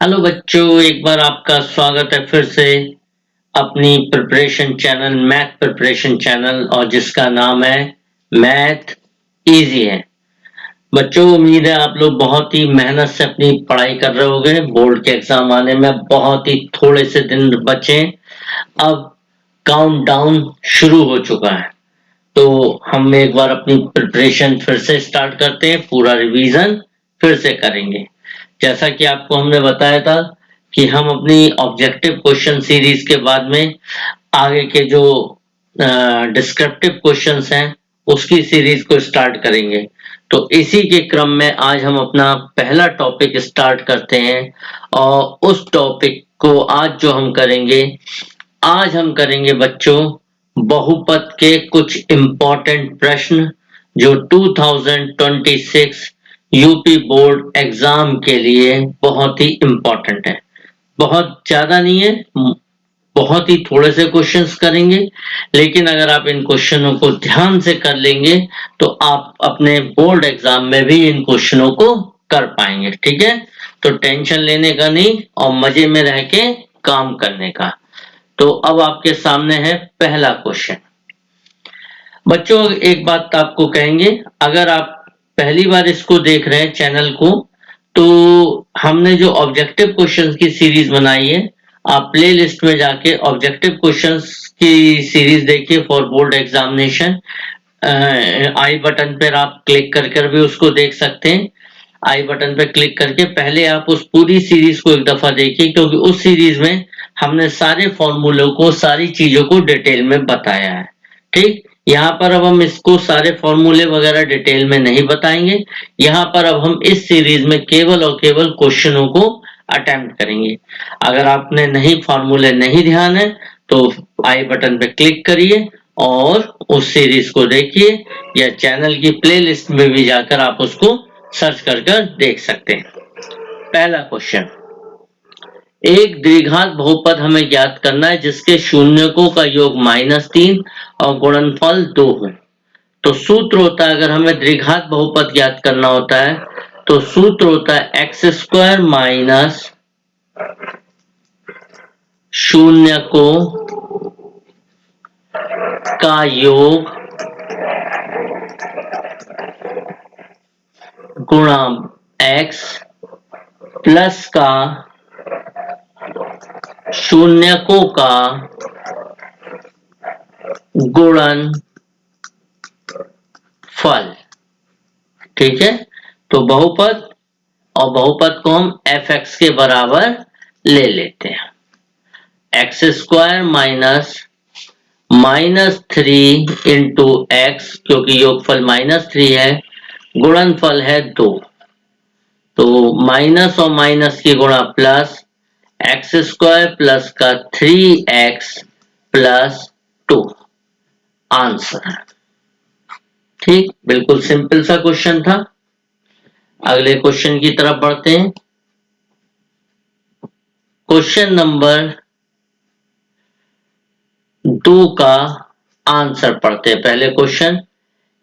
Hello बच्चों, एक बार आपका स्वागत है फिर से अपनी preparation channel math preparation channel और जिसका नाम है मैथ इजी है। बच्चों, उम्मीद है आप लोग बहुत ही मेहनत से अपनी पढ़ाई कर रहे होंगे। बोर्ड के एग्जाम आने में बहुत ही थोड़े से दिन बचे। अब काउंटडाउन शुरू हो चुका है, तो हम एक बार अपनी प्रिपरेशन फिर से स्टार्ट करते हैं। पूरा रिवीजन फिर से करेंगे। जैसा कि आपको हमने बताया था कि हम अपनी ऑब्जेक्टिव क्वेश्चन सीरीज के बाद में आगे के जो डिस्क्रिप्टिव क्वेश्चंस हैं उसकी सीरीज को स्टार्ट करेंगे। तो इसी के क्रम में आज हम अपना पहला टॉपिक स्टार्ट करते हैं और उस टॉपिक को आज जो हम करेंगे, आज हम करेंगे बच्चों बहुपद के कुछ इम्पोर्टेंट प्रश्न जो 2026 यूपी बोर्ड एग्जाम के लिए बहुत ही इम्पोर्टेंट है। बहुत ज्यादा नहीं है, बहुत ही थोड़े से क्वेश्चंस करेंगे, लेकिन अगर आप इन क्वेश्चनों को ध्यान से कर लेंगे तो आप अपने बोर्ड एग्जाम में भी इन क्वेश्चनों को कर पाएंगे। ठीक है, तो टेंशन लेने का नहीं और मजे में रह के काम करने का। तो अब आपके सामने है पहला क्वेश्चन। बच्चों, एक बात आपको कहेंगे, अगर आप पहली बार इसको देख रहे हैं चैनल को, तो हमने जो ऑब्जेक्टिव क्वेश्चंस की सीरीज बनाई है, आप प्ले लिस्ट में जाके ऑब्जेक्टिव क्वेश्चंस की सीरीज देखिए for board examination. I button पर आप क्लिक कर भी उसको देख सकते हैं। आई बटन पर क्लिक करके पहले आप उस पूरी सीरीज को एक दफा देखिए, क्योंकि उस सीरीज में हमने सारे फॉर्मूलों को, सारी चीजों को डिटेल में बताया है। ठीक, यहाँ पर अब हम इसको सारे फॉर्मूले वगैरह डिटेल में नहीं बताएंगे। यहाँ पर अब हम इस सीरीज में केवल और केवल क्वेश्चनों को अटेम्प्ट करेंगे। अगर आपने नहीं फॉर्मूले नहीं ध्यान है तो आई बटन पे क्लिक करिए और उस सीरीज को देखिए, या चैनल की प्लेलिस्ट में भी जाकर आप उसको सर्च कर देख सकते हैं। पहला क्वेश्चन, एक द्विघात बहुपद हमें ज्ञात करना है जिसके शून्यकों का योग -3 और गुणनफल 2 है। तो सूत्र होता है, अगर हमें द्विघात बहुपद ज्ञात करना होता है तो सूत्र होता है x² माइनस शून्यकों का योग गुणा x प्लस का शून्यकों का गुणन फल। ठीक है, तो बहुपद और बहुपद को हम fx के बराबर ले लेते हैं। x² माइनस -3 इंटू एक्स, क्योंकि योगफल -3 है, गुणनफल है 2। तो माइनस और माइनस की गुणा प्लस, x² प्लस का 3x प्लस 2 आंसर। ठीक, बिल्कुल सिंपल सा क्वेश्चन था। अगले क्वेश्चन की तरफ बढ़ते हैं। क्वेश्चन नंबर 2 का आंसर पढ़ते हैं। पहले क्वेश्चन,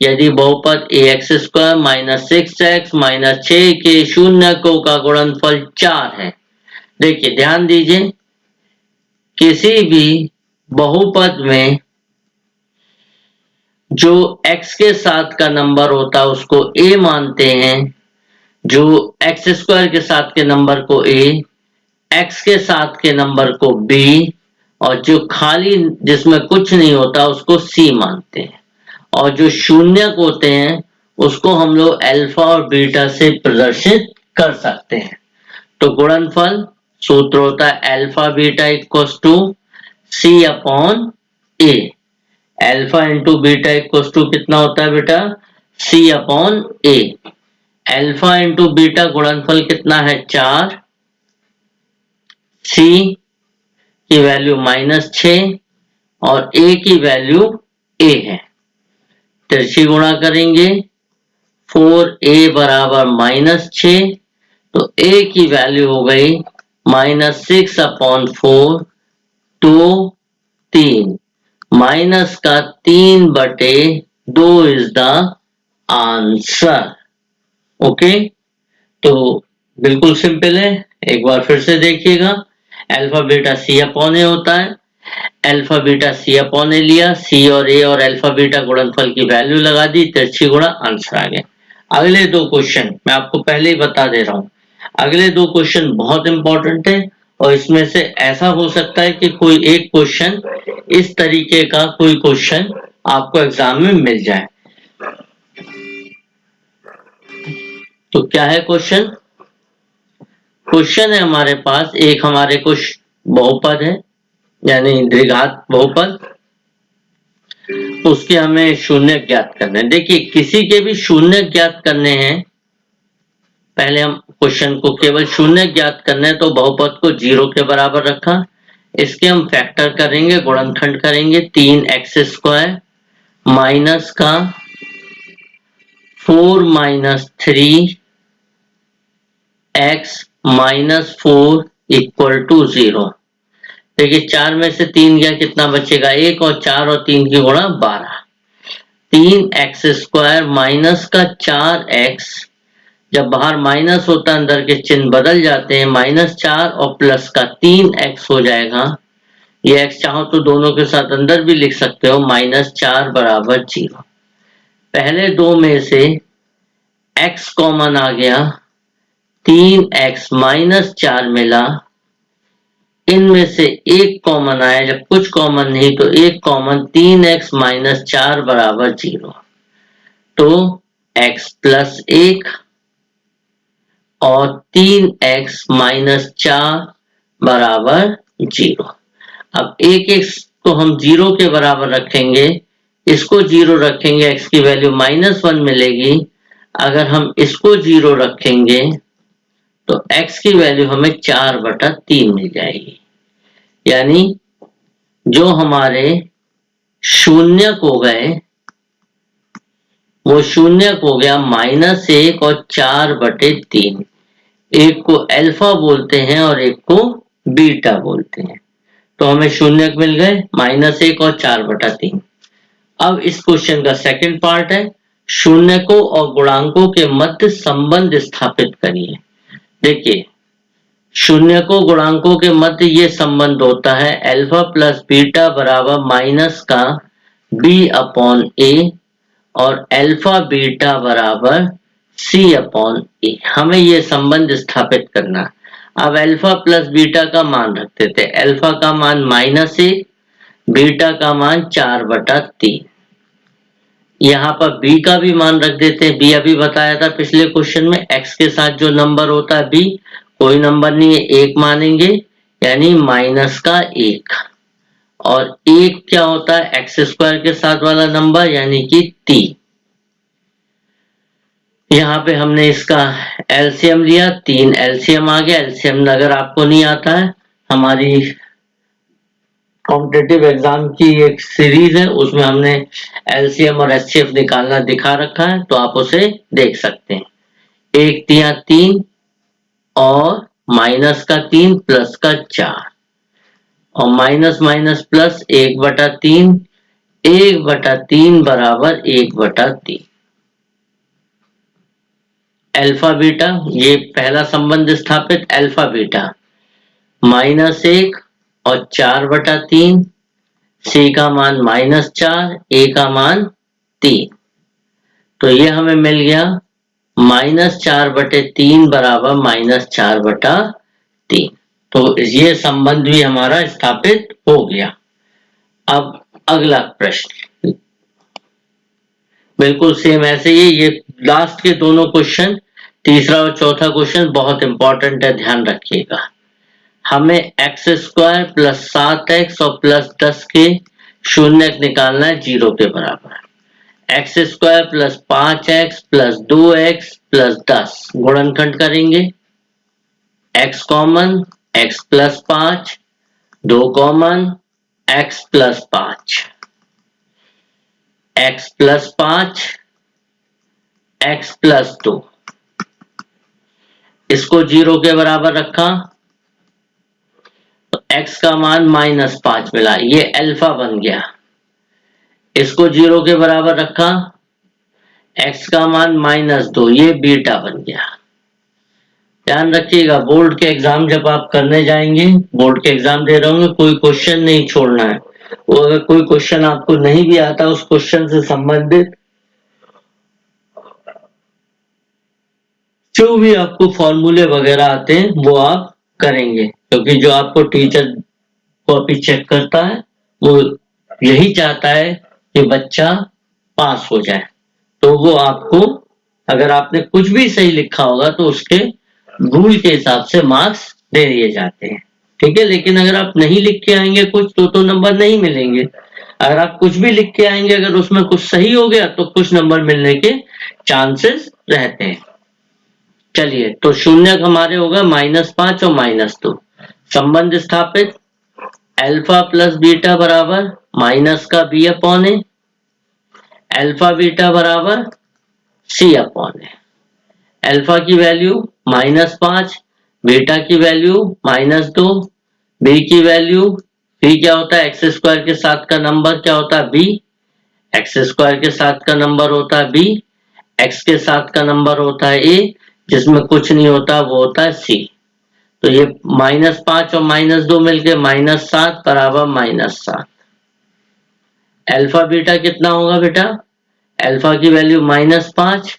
यदि बहुपद ax² माइनस 6x माइनस 6 के शून्यकों का गुणनफल 4 है। देखिए, ध्यान दीजिए, किसी भी बहुपद में जो x के साथ का नंबर होता है उसको a मानते हैं, जो x² के साथ के नंबर को a, x के साथ के नंबर को b, और जो खाली जिसमें कुछ नहीं होता उसको c मानते हैं। और जो शून्यक होते हैं उसको हम लोग अल्फा और बीटा से प्रदर्शित कर सकते हैं। तो गुणनफल सूत्र होता है alpha beta equals to c upon a। Alpha into beta equals to कितना होता है बेटा? c upon a। Alpha into beta गुणनफल कितना है? 4। c की वैल्यू -6 और a की वैल्यू a है। तिरछी गुणा करेंगे, 4a बराबर -6, तो a की वैल्यू हो गई -6 अपॉन 4, 2 3, माइनस का 3/2 इज द आंसर। ओके, तो बिल्कुल सिंपल है, एक बार फिर से देखिएगा, अल्फा बीटा सी अपॉन ए होता है, अल्फा बीटा सी अपॉन ए लिया, सी और ए और अल्फा बीटा गुणनफल की वैल्यू लगा दी, तिरछी गुणा आंसर आ गया। अगले दो क्वेश्चन मैं आपको पहले ही बता दे रहा हूं, अगले दो क्वेश्चन बहुत इंपॉर्टेंट है और इसमें से ऐसा हो सकता है कि कोई एक क्वेश्चन इस तरीके का कोई क्वेश्चन आपको एग्जाम में मिल जाए। तो क्या है क्वेश्चन? क्वेश्चन है हमारे पास, एक हमारे कुछ बहुपद है यानी द्विघात बहुपद, उसके हमें शून्य ज्ञात करने हैं। देखिए किसी के भी शून्य ज्ञात करने हैं, पहले हम क्वेश्चन को केवल शून्य ज्ञात करने हैं, तो बहुपद को 0 के बराबर रखा, इसके हम फैक्टर करेंगे, गुणनखंड करेंगे, 3x² माइनस का 4 minus 3x minus 4 equal to 0। देखिए 4 में से 3 गया, कितना बचेगा? 1 और 4 और 3 की गुणा 12, 3x² माइनस का 4x, जब बाहर माइनस होता है अंदर के चिन्ह बदल जाते हैं, -4 और प्लस का 3x हो जाएगा। ये x चाहो तो दोनों के साथ अंदर भी लिख सकते हो, -4 बराबर 0। पहले दो में से x कॉमन आ गया, 3x -4 मिला, इनमें से एक कॉमन आया, जब कुछ कॉमन नहीं तो एक कॉमन, 3x -4 बराबर 0। तो x प्लस 1 और 3x -4 बराबर 0। अब एक x तो हम 0 के बराबर रखेंगे, इसको 0 रखेंगे, x की वैल्यू -1 मिलेगी। अगर हम इसको 0 रखेंगे तो x की वैल्यू हमें 4/3 मिल जाएगी। यानी जो हमारे शून्यक हो गए वो शून्यक हो गया -1 और 4/3। एक को अल्फा बोलते हैं और एक को बीटा बोलते हैं। तो हमें शून्यक मिल गए -1 और 4/3। अब इस क्वेश्चन का सेकंड पार्ट है, शून्यकों और गुणांकों के मध्य संबंध स्थापित करिए। देखिए शून्यकों गुणांकों के मध्य ये संबंध होता है, अल्फा प्लस बीटा बराबर माइनस का b/a और अल्फा बीटा बराबर c/a। हमें ये संबंध स्थापित करना। अब अल्फा प्लस बीटा का मान रखते थे, अल्फा का मान -1, बीटा का मान 4/3। यहाँ पर b का भी मान रख देते हैं, b अभी बताया था पिछले क्वेश्चन में, x के साथ जो नंबर होता है b, कोई नंबर नहीं है, 1 मानेंगे, यानी -1। और 1 क्या होता है? x² के साथ वाला नंबर यानी कि 3। यहाँ पे हमने इसका एलसीएम लिया, 3 एलसीएम आ गया। एलसीएम अगर आपको नहीं आता है, हमारी कॉम्पिटिटिव एग्जाम की एक सीरीज है, उसमें हमने एलसीएम और एचसीएफ निकालना दिखा रखा है, तो आप उसे देख सकते हैं। 1 3 3 और माइनस का 3 प्लस का 4 और माइनस माइनस प्लस 1/3, 1/3 बराबर 1/3। अल्फा बीटा, ये पहला संबंध स्थापित, अल्फा बीटा -1 और 4/3, सी का मान -4, ए का मान 3। तो ये हमें मिल गया -4/3 बराबर -4/3। तो ये संबंध भी हमारा स्थापित हो गया। अब अगला प्रश्न बिल्कुल सेम ऐसे ही, ये लास्ट के दोनों क्वेश्चन, तीसरा और चौथा क्वेश्चन बहुत इंपॉर्टेंट है, ध्यान रखिएगा। हमें x² प्लस 7x और प्लस 10 के शून्यक निकालना है 0 के बराबर। x² plus 5x plus 2x plus 10 गुणनखंड करेंगे, x common, x plus 5, 2 common, x plus 5, x plus 5, x plus 2, इसको 0 के बराबर रखा तो x का मान -5 मिला, ये अल्फा बन गया। इसको 0 के बराबर रखा, x का मान -2, ये बीटा बन गया। ध्यान रखिएगा, बोर्ड के एग्जाम जब आप करने जाएंगे, बोर्ड के एग्जाम दे रहे होंगे, कोई क्वेश्चन नहीं छोड़ना है। वो अगर कोई क्वेश्चन आपको नहीं भी आता, उस क्वेश्चन से संबंधित जो भी आपको फॉर्मूले वगैरह आते हैं वो आप करेंगे, क्योंकि जो आपको टीचर कॉपी चेक करता है वो यही चाहता है कि बच्चा पास हो जाए। तो वो आपको, अगर आपने कुछ भी सही लिखा होगा तो उसके रूल के हिसाब से मार्क्स दे दिए जाते हैं, ठीक है। लेकिन अगर आप नहीं लिख के आएंगे कुछ तो नंबर नहीं मिलेंगे। अगर आप कुछ भी लिख के आएंगे, अगर उसमें कुछ सही हो गया तो कुछ नंबर मिलने के चांसेस रहते हैं। चलिए, तो शून्यक हमारे होगा -5 और -2। संबंध स्थापित, अल्फा प्लस बीटा बराबर माइनस का बी अपॉन ए, अल्फा बीटा बराबर सी अपॉन ए। अल्फा की वैल्यू -5, बीटा की वैल्यू -2, बी की वैल्यू, बी क्या होता है, एक्स स्क्वायर के साथ का नंबर क्या होता है, बी। एक्स स्क्वायर के साथ का नंबर होता है बी, एक्स के साथ का नंबर होता है ए, जिसमें कुछ नहीं होता वो होता है सी। तो ये -5 और -2 मिलके -7 बराबर -7। अल्फा बीटा कितना होगा बेटा, अल्फा की वैल्यू -5,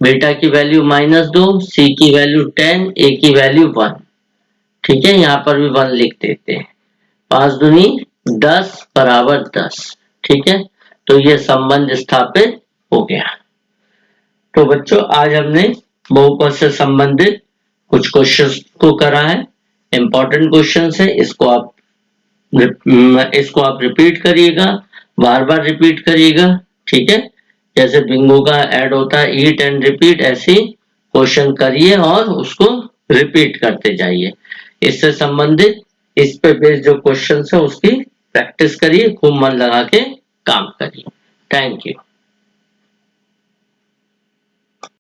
बीटा की वैल्यू -2, सी की वैल्यू 10, ए की वैल्यू 1। ठीक है, यहाँ पर भी 1 लिख देते हैं। 5 दूनी 10 बराबर 10। ठीक है, तो ये संबंध स्थापित हो गया। तो बच्चों, आज हमने बहुपद से संबंधित कुछ क्वेश्चंस को करा है, इंपॉर्टेंट क्वेश्चंस है। इसको आप रिपीट करिएगा, बार बार रिपीट करिएगा। ठीक है, जैसे बिंगो का ऐड होता है ईट एंड रिपीट, ऐसे क्वेश्चन करिए और उसको रिपीट करते जाइए। इससे संबंधित इस पे बेस्ड जो क्वेश्चन है उसकी प्रैक्टिस करिए, खूब मन लगा के काम करिए। Thank you.